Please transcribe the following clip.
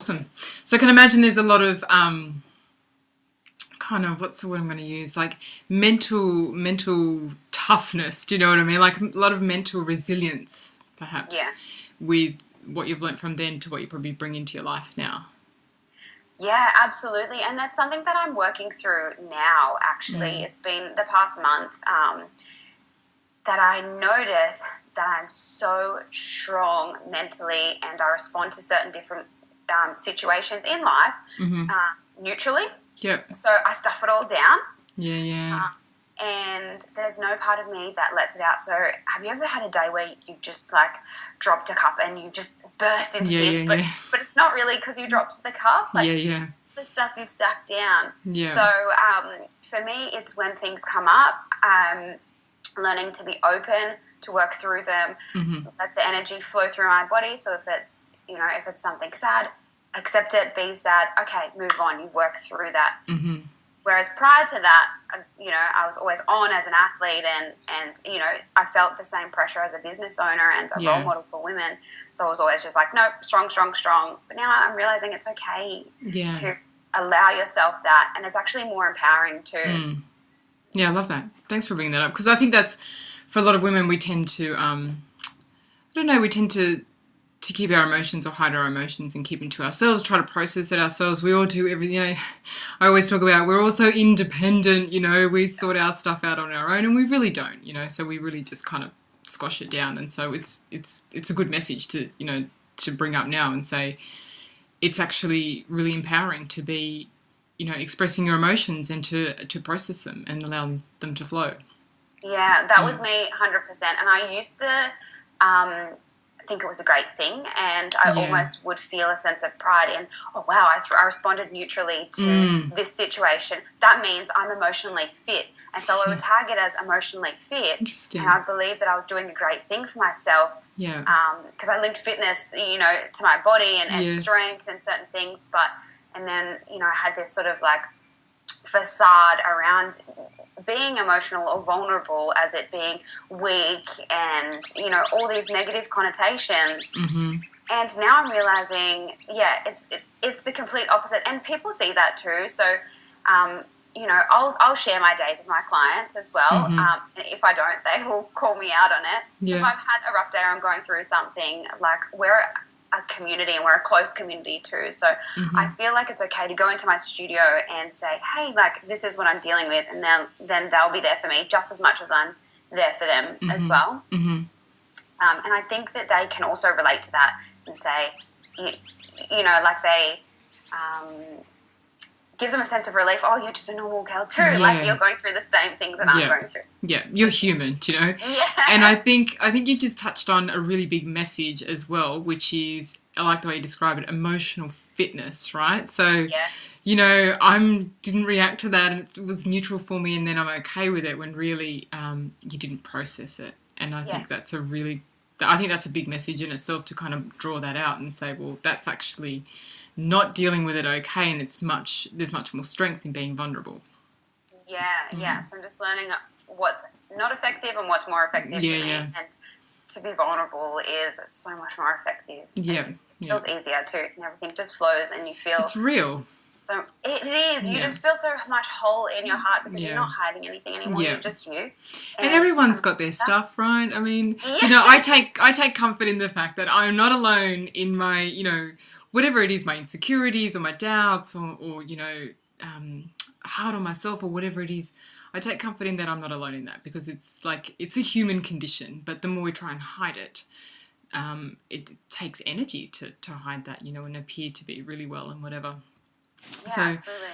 Awesome. So I can imagine there's a lot of kind of, what's the word I'm going to use? Like mental toughness. Do you know what I mean? Like a lot of mental resilience, perhaps, Yeah. with what you've learnt from then to what you probably bring into your life now. Yeah, absolutely. And that's something that I'm working through now, actually. It's been the past month that I notice that I'm so strong mentally and I respond to certain different situations in life neutrally. Yep. So I stuff it all down. Yeah, yeah. And there's no part of me that lets it out. So have you ever had a day where you've just like dropped a cup and you just burst into Yeah, tears, yeah, but yeah. but it's not really because you dropped the cup, like Yeah, yeah. the stuff you've stacked down. Yeah. So for me, it's when things come up, learning to be open to work through them, let the energy flow through my body. So if it's if it's something sad, accept it, be sad. Okay, move on. You work through that. Whereas prior to that, I was always on as an athlete and I felt the same pressure as a business owner and a role model for women. So I was always just like, nope, strong, strong, strong. But now I'm realizing it's okay to allow yourself that. And it's actually more empowering too. Yeah, I love that. Thanks for bringing that up. Because I think that's, for a lot of women, we tend to, we tend to keep our emotions or hide our emotions and keep them to ourselves, try to process it ourselves. We all do everything, I always talk about we're all so independent, we sort our stuff out on our own, and we really don't, so we really just kind of squash it down. And so it's a good message to, to bring up now and say it's actually really empowering to be, expressing your emotions and to process them and allow them to flow. Yeah, that was me 100%. And I used to think it was a great thing, and I almost would feel a sense of pride in, oh wow, I responded neutrally to this situation. That means I'm emotionally fit. And so I would tag it as emotionally fit. Interesting. And I believe that I was doing a great thing for myself. Yeah. Because I linked fitness, to my body and strength and certain things. And then, I had this sort of like facade around being emotional or vulnerable as it being weak and, all these negative connotations. And now I'm realizing, it's the complete opposite. And people see that too. So, I'll share my days with my clients as well. And if I don't, they will call me out on it. So if I've had a rough day or I'm going through something, like we're a community and we're a close community too. So I feel like it's okay to go into my studio and say, hey, like this is what I'm dealing with. And then they'll be there for me just as much as I'm there for them as well. And I think that they can also relate to that and say, like they... gives them a sense of relief. Oh, you're just a normal girl too. Like you're going through the same things that I'm going through. Yeah, you're human, Yeah. And I think you just touched on a really big message as well, which is, I like the way you describe it, emotional fitness, right? So, I didn't react to that and it was neutral for me, and then I'm okay with it when really you didn't process it. And I think that's a big message in itself, to kind of draw that out and say, well, that's actually not dealing with it okay, and there's much more strength in being vulnerable. Yeah. So I'm just learning what's not effective and what's more effective for me. And to be vulnerable is so much more effective. It feels easier too, and everything just flows, and you feel it's real. So it is. You just feel so much whole in your heart because you're not hiding anything anymore. You're just you. And everyone's got their stuff, right? I mean, I take comfort in the fact that I'm not alone in my, whatever it is, my insecurities or my doubts or hard on myself or whatever it is. I take comfort in that I'm not alone in that, because it's like, it's a human condition, but the more we try and hide it, it takes energy to hide that, and appear to be really well and whatever. Yeah, absolutely.